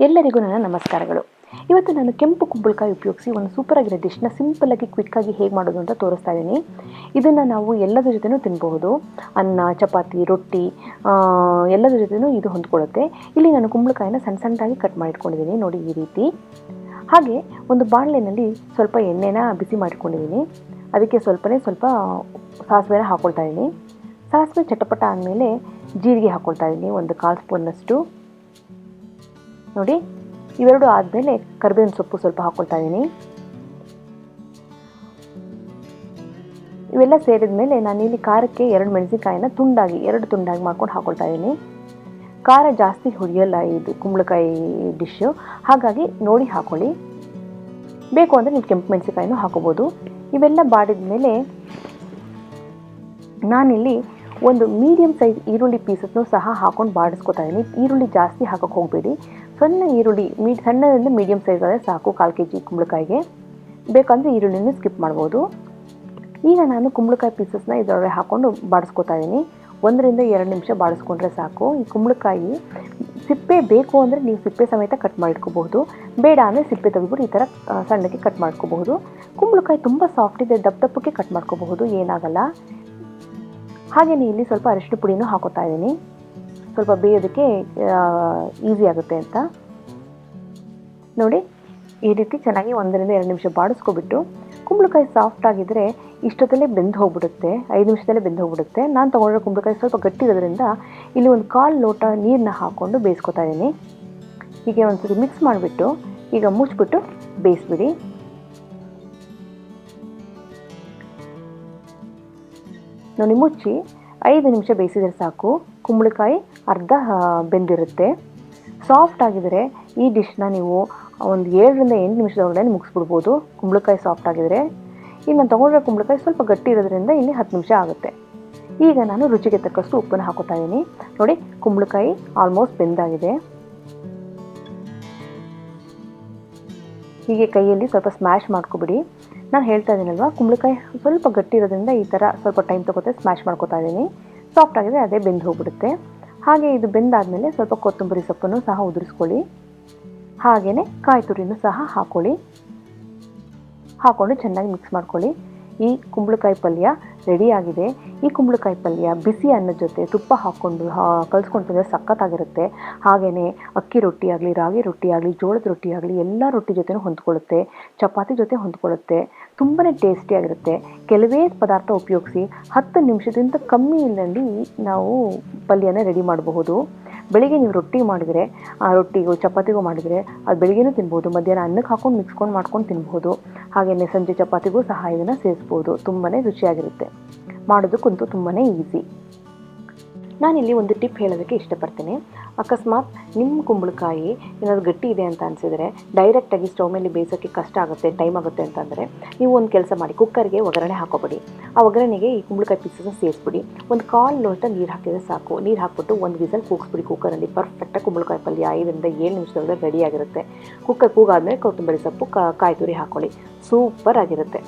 ಎಲ್ಲರಿಗೂ ನನ್ನ ನಮಸ್ಕಾರಗಳು. ಇವತ್ತು ನಾನು ಕೆಂಪು ಕುಂಬಳಕಾಯಿ ಉಪಯೋಗಿಸಿ ಒಂದು ಸೂಪರ್ ಆಗಿರೋ ಡಿಶ್ನ ಸಿಂಪಲ್ಲಾಗಿ ಕ್ವಿಕ್ಕಾಗಿ ಹೇಗೆ ಮಾಡೋದು ಅಂತ ತೋರಿಸ್ತಾ ಇದ್ದೀನಿ. ಇದನ್ನು ನಾವು ಎಲ್ಲದರ ಜೊತೆನೂ ತಿನ್ನಬಹುದು. ಅನ್ನ, ಚಪಾತಿ, ರೊಟ್ಟಿ ಎಲ್ಲದರ ಜೊತೆನೂ ಇದು ಹೊಂದ್ಕೊಳ್ಳುತ್ತೆ. ಇಲ್ಲಿ ನಾನು ಕುಂಬಳಕಾಯಿನ ಸಣ್ಣ ಸಣ್ಣದಾಗಿ ಕಟ್ ಮಾಡಿಟ್ಕೊಂಡಿದ್ದೀನಿ ನೋಡಿ ಈ ರೀತಿ. ಹಾಗೆ ಒಂದು ಬಾಣಲೆಯಲ್ಲಿ ಸ್ವಲ್ಪ ಎಣ್ಣೆನ ಬಿಸಿ ಮಾಡಿಕೊಂಡಿದ್ದೀನಿ. ಅದಕ್ಕೆ ಸ್ವಲ್ಪ ಸಾಸಿವೆನ ಹಾಕ್ಕೊಳ್ತಾ ಇದ್ದೀನಿ. ಸಾಸಿವೆ ಚಟಪಟ ಆದಮೇಲೆ ಜೀರಿಗೆ ಹಾಕ್ಕೊಳ್ತಾ ಇದ್ದೀನಿ, ಒಂದು 1/4 ಸ್ಪೂನ್ನಷ್ಟು ನೋಡಿ. ಇವೆರಡು ಆದಮೇಲೆ ಕರಿಬೇವಿನ ಸೊಪ್ಪು ಸ್ವಲ್ಪ ಹಾಕ್ಕೊಳ್ತಾ ಇದ್ದೀನಿ. ಇವೆಲ್ಲ ಸೇರಿದ ಮೇಲೆ ನಾನಿಲ್ಲಿ ಖಾರಕ್ಕೆ 2 ಮೆಣಸಿನಕಾಯಿನ ಎರಡು ತುಂಡಾಗಿ ಮಾಡ್ಕೊಂಡು ಹಾಕ್ಕೊಳ್ತಾ ಇದ್ದೀನಿ. ಖಾರ ಜಾಸ್ತಿ ಹುರಿಯಲ್ಲ ಇದು ಕುಂಬಳಕಾಯಿ ಡಿಶ್ಶು, ಹಾಗಾಗಿ ನೋಡಿ ಹಾಕ್ಕೊಳ್ಳಿ. ಬೇಕು ಅಂದರೆ ನೀವು ಕೆಂಪು ಮೆಣಸಿನಕಾಯಿನೂ ಹಾಕೋಬೋದು. ಇವೆಲ್ಲ ಬಾಡಿದ ಮೇಲೆ ನಾನಿಲ್ಲಿ ಒಂದು ಮೀಡಿಯಮ್ ಸೈಜ್ ಈರುಳ್ಳಿ ಪೀಸನ್ನು ಸಹ ಹಾಕ್ಕೊಂಡು ಬಾಡಿಸ್ಕೊತಾ ಇದ್ದೀನಿ. ಈರುಳ್ಳಿ ಜಾಸ್ತಿ ಹಾಕೋಕ್ಕೆ ಹೋಗಬೇಡಿ. ಸಣ್ಣ ಈರುಳ್ಳಿ ಸಣ್ಣದಿಂದ ಮೀಡಿಯಮ್ ಸೈಜ್ ಆದರೆ ಸಾಕು 1/4 kg ಕುಂಬಳಕಾಯಿಗೆ. ಬೇಕಂದರೆ ಈರುಳ್ಳಿನ ಸ್ಕಿಪ್ ಮಾಡ್ಬೋದು. ಈಗ ನಾನು ಕುಂಬಳಕಾಯಿ ಪೀಸಸ್ನ ಇದರೊಳಗೆ ಹಾಕ್ಕೊಂಡು ಬಾಡಿಸ್ಕೊತಾ ಇದ್ದೀನಿ. 1 ರಿಂದ 2 ನಿಮಿಷ ಬಾಡಿಸ್ಕೊಂಡ್ರೆ ಸಾಕು. ಈ ಕುಂಬಳಕಾಯಿ ಸಿಪ್ಪೆ ಬೇಕು ಅಂದರೆ ನೀವು ಸಿಪ್ಪೆ ಸಮೇತ ಕಟ್ ಮಾಡಿಟ್ಕೋಬಹುದು. ಬೇಡ ಅಂದರೆ ಸಿಪ್ಪೆ ತೆಗೆದ್ಬಿಟ್ಟು ಈ ಥರ ಸಣ್ಣಕ್ಕೆ ಕಟ್ ಮಾಡ್ಕೋಬಹುದು. ಕುಂಬಳಕಾಯಿ ತುಂಬ ಸಾಫ್ಟ್ ಇದೆ, ದಪ್ಪಕ್ಕೆ ಕಟ್ ಮಾಡ್ಕೋಬಹುದು, ಏನಾಗಲ್ಲ. ಹಾಗೆಯೇ ಇಲ್ಲಿ ಸ್ವಲ್ಪ ಅರಿಶಿನ ಪುಡಿನೂ ಹಾಕೋತಾ ಇದ್ದೀನಿ, ಸ್ವಲ್ಪ ಬೇಯೋದಕ್ಕೆ ಈಸಿ ಆಗುತ್ತೆ ಅಂತ. ನೋಡಿ ಈ ರೀತಿ ಚೆನ್ನಾಗಿ 1 ರಿಂದ 2 ನಿಮಿಷ ಬಾಡಿಸ್ಕೊಬಿಟ್ಟು, ಕುಂಬಳಕಾಯಿ ಸಾಫ್ಟ್ ಆಗಿದ್ದರೆ ಇಷ್ಟೊತ್ತಲ್ಲೇ ಬೆಂದು ಹೋಗ್ಬಿಡುತ್ತೆ, 5 ನಿಮಿಷದಲ್ಲೇ ಬೆಂದು ಹೋಗ್ಬಿಡುತ್ತೆ. ನಾನು ತೊಗೊಂಡಿರೋ ಕುಂಬಳಕಾಯಿ ಸ್ವಲ್ಪ ಗಟ್ಟಿ ಇರೋದ್ರಿಂದ ಇಲ್ಲಿ ಒಂದು 1/4 ಲೋಟ ನೀರನ್ನ ಹಾಕ್ಕೊಂಡು ಬೇಯಿಸ್ಕೊತಾ ಇದ್ದೀನಿ. ಹೀಗೆ ಒಂದ್ಸರಿ ಮಿಕ್ಸ್ ಮಾಡಿಬಿಟ್ಟು ಈಗ ಮುಚ್ಚಿಬಿಟ್ಟು ಬೇಯಿಸ್ಬಿಡಿ. ನೋಡಿ ಮುಚ್ಚಿ 5 ನಿಮಿಷ ಬೇಯಿಸಿದರೆ ಸಾಕು. ಕುಂಬಳಕಾಯಿ ಅರ್ಧ ಬೆಂದಿರುತ್ತೆ. ಸಾಫ್ಟ್ ಆಗಿದರೆ ಈ ಡಿಶ್ನ ನೀವು ಒಂದು 7 ರಿಂದ 8 ನಿಮಿಷದೊಳಗಡೆ ಮುಗಿಸ್ಬಿಡ್ಬೋದು, ಕುಂಬಳಕಾಯಿ ಸಾಫ್ಟ್ ಆಗಿದರೆ. ಇನ್ನು ನಾನು ತೊಗೊಂಡಿರೋ ಕುಂಬಳಕಾಯಿ ಸ್ವಲ್ಪ ಗಟ್ಟಿ ಇರೋದ್ರಿಂದ ಇಲ್ಲಿ 10 ನಿಮಿಷ ಆಗುತ್ತೆ. ಈಗ ನಾನು ರುಚಿಗೆ ತಕ್ಕಷ್ಟು ಉಪ್ಪನ್ನು ಹಾಕೋತಾ ಇದ್ದೀನಿ. ನೋಡಿ ಕುಂಬಳಕಾಯಿ ಆಲ್ಮೋಸ್ಟ್ ಬೆಂದಾಗಿದೆ. ಹೀಗೆ ಕೈಯಲ್ಲಿ ಸ್ವಲ್ಪ ಸ್ಮ್ಯಾಶ್ ಮಾಡ್ಕೊಬಿಡಿ. ನಾನು ಹೇಳ್ತಾ ಇದ್ದೀನಲ್ವ, ಕುಂಬಳಕಾಯಿ ಸ್ವಲ್ಪ ಗಟ್ಟಿ ಇರೋದ್ರಿಂದ ಈ ಥರ ಸ್ವಲ್ಪ ಟೈಮ್ ತೊಗೊತ್ತೆ ಸ್ಮ್ಯಾಶ್ ಮಾಡ್ಕೊತಾ ಇದ್ದೀನಿ. ಸಾಫ್ಟ್ ಆಗಿದೆ, ಅದೇ ಬೆಂದು ಹೋಗ್ಬಿಡುತ್ತೆ. ಹಾಗೆ ಇದು ಬೆಂದಾದಮೇಲೆ ಸ್ವಲ್ಪ ಕೊತ್ತಂಬರಿ ಸೊಪ್ಪನ್ನು ಸಹ ಉದುರಿಸ್ಕೊಳ್ಳಿ. ಹಾಗೆಯೇ ಕಾಯಿ ತುರಿನೂ ಸಹ ಹಾಕ್ಕೊಂಡು ಚೆನ್ನಾಗಿ ಮಿಕ್ಸ್ ಮಾಡ್ಕೊಳ್ಳಿ. ಈ ಕುಂಬಳಕಾಯಿ ಪಲ್ಯ ರೆಡಿಯಾಗಿದೆ. ಈ ಕುಂಬಳಕಾಯಿ ಪಲ್ಯ ಬಿಸಿ ಅನ್ನದ ಜೊತೆ ತುಪ್ಪ ಹಾಕ್ಕೊಂಡು ಕಲಿಸ್ಕೊಂಡು ತಿಂದರೆ ಸಖತ್ತಾಗಿರುತ್ತೆ. ಹಾಗೆಯೇ ಅಕ್ಕಿ ರೊಟ್ಟಿ ಆಗಲಿ, ರಾಗಿ ರೊಟ್ಟಿ ಆಗಲಿ, ಜೋಳದ ರೊಟ್ಟಿ ಆಗಲಿ ಎಲ್ಲ ರೊಟ್ಟಿ ಜೊತೆನೂ ಹೊಂದ್ಕೊಳ್ಳುತ್ತೆ. ಚಪಾತಿ ಜೊತೆ ಹೊಂದ್ಕೊಳ್ಳುತ್ತೆ. ತುಂಬಾ ಟೇಸ್ಟಿಯಾಗಿರುತ್ತೆ. ಕೆಲವೇ ಪದಾರ್ಥ ಉಪಯೋಗಿಸಿ 10 ನಿಮಿಷದಿಂದ ಕಮ್ಮಿ ಇಲ್ಲಲ್ಲಿ ನಾವು ಪಲ್ಯನ ರೆಡಿ ಮಾಡಬಹುದು. ಬೆಳಿಗ್ಗೆ ನೀವು ರೊಟ್ಟಿ ಮಾಡಿದರೆ, ಆ ರೊಟ್ಟಿಗೂ ಚಪಾತಿಗೂ ಮಾಡಿದರೆ ಅದು ಬೆಳಿಗ್ಗೆನೂ ತಿನ್ಬೋದು, ಮಧ್ಯಾಹ್ನ ಅನ್ನಕ್ಕೆ ಹಾಕ್ಕೊಂಡು ಮಾಡ್ಕೊಂಡು ತಿನ್ಬೋದು. ಹಾಗೆಯೇ ಸಂಜೆ ಚಪಾತಿಗೂ ಸಹ ಇದನ್ನು ಸೇರಿಸ್ಬೋದು. ತುಂಬಾ ರುಚಿಯಾಗಿರುತ್ತೆ. ಮಾಡೋದಕ್ಕಂತೂ ತುಂಬಾ ಈಸಿ. ನಾನಿಲ್ಲಿ ಒಂದು ಟಿಪ್ ಹೇಳೋದಕ್ಕೆ ಇಷ್ಟಪಡ್ತೀನಿ. ಅಕಸ್ಮಾತ್ ನಿಮ್ಮ ಕುಂಬಳಕಾಯಿ ಏನಾದರೂ ಗಟ್ಟಿ ಇದೆ ಅಂತ ಅನಿಸಿದರೆ ಡೈರೆಕ್ಟಾಗಿ ಸ್ಟವ್ ಮೇಲೆ ಬೇಯಿಸೋಕ್ಕೆ ಕಷ್ಟ ಆಗುತ್ತೆ, ಟೈಮ್ ಆಗುತ್ತೆ ಅಂತಂದರೆ ನೀವು ಒಂದು ಕೆಲಸ ಮಾಡಿ, ಕುಕ್ಕರ್ಗೆ ಒಗ್ಗರಣೆ ಹಾಕೋಬೇಡಿ. ಆ ಒಗ್ಗರಣೆಗೆ ಈ ಕುಂಬಳಕಾಯಿ ಪೀಸನ್ನು ಸೇರಿಸ್ಬಿಡಿ. ಒಂದು 1/4 ಲೋಟ ನೀರು ಹಾಕಿದರೆ ಸಾಕು. ನೀರು ಹಾಕ್ಬಿಟ್ಟು 1 ವಿಸಲ್ ಕೂಗಿಸ್ಬಿಡಿ ಕುಕ್ಕರಲ್ಲಿ. ಪರ್ಫೆಕ್ಟಾಗಿ ಕುಂಬಳಕಾಯಿ ಪಲ್ಯ 5 ರಿಂದ 7 ನಿಮಿಷದೊಳಗೆ ರೆಡಿಯಾಗಿರುತ್ತೆ. ಕುಕ್ಕರ್ ಕೂಗಾದ್ಮೇಲೆ ಕೊತ್ತಂಬರಿ ಸೊಪ್ಪು, ಕಾಯಿ ತುರಿ ಹಾಕ್ಕೊಳ್ಳಿ. ಸೂಪರ್ ಆಗಿರುತ್ತೆ.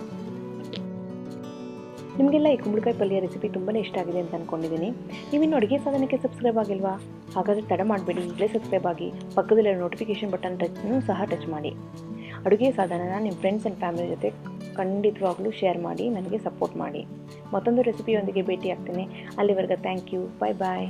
ನಿಮಗೆಲ್ಲ ಈ ಕುಂಬಳಕಾಯಿ ಪಲ್ಯ ರೆಸಿಪಿ ತುಂಬಾ ಇಷ್ಟ ಆಗಿದೆ ಅಂತ ಅಂದ್ಕೊಂಡಿದ್ದೀನಿ. ನೀವಿನ್ನು ಅಡುಗೆ ಸಾಧನಕ್ಕೆ ಸಬ್ಸ್ಕ್ರೈಬ್ ಆಗಿಲ್ವಾ? ಹಾಗಾದರೆ ತಡ ಮಾಡಬೇಡಿ, ಈಗಲೇ ಸಬ್ಸ್ಕ್ರೈಬ್ ಆಗಿ. ಪಕ್ಕದಲ್ಲಿರೋ ನೋಟಿಫಿಕೇಷನ್ ಬಟನ್ ಸಹ ಟಚ್ ಮಾಡಿ. ಅಡುಗೆ ಸಾಧನನ ನಿಮ್ಮ ಫ್ರೆಂಡ್ಸ್ ಆ್ಯಂಡ್ ಫ್ಯಾಮಿಲಿ ಜೊತೆ ಖಂಡಿತವಾಗ್ಲೂ ಶೇರ್ ಮಾಡಿ, ನನಗೆ ಸಪೋರ್ಟ್ ಮಾಡಿ. ಮತ್ತೊಂದು ರೆಸಿಪಿಯೊಂದಿಗೆ ಭೇಟಿ ಆಗ್ತೀನಿ. ಅಲ್ಲಿವರೆಗೆ ಥ್ಯಾಂಕ್ ಯು. Bye bye.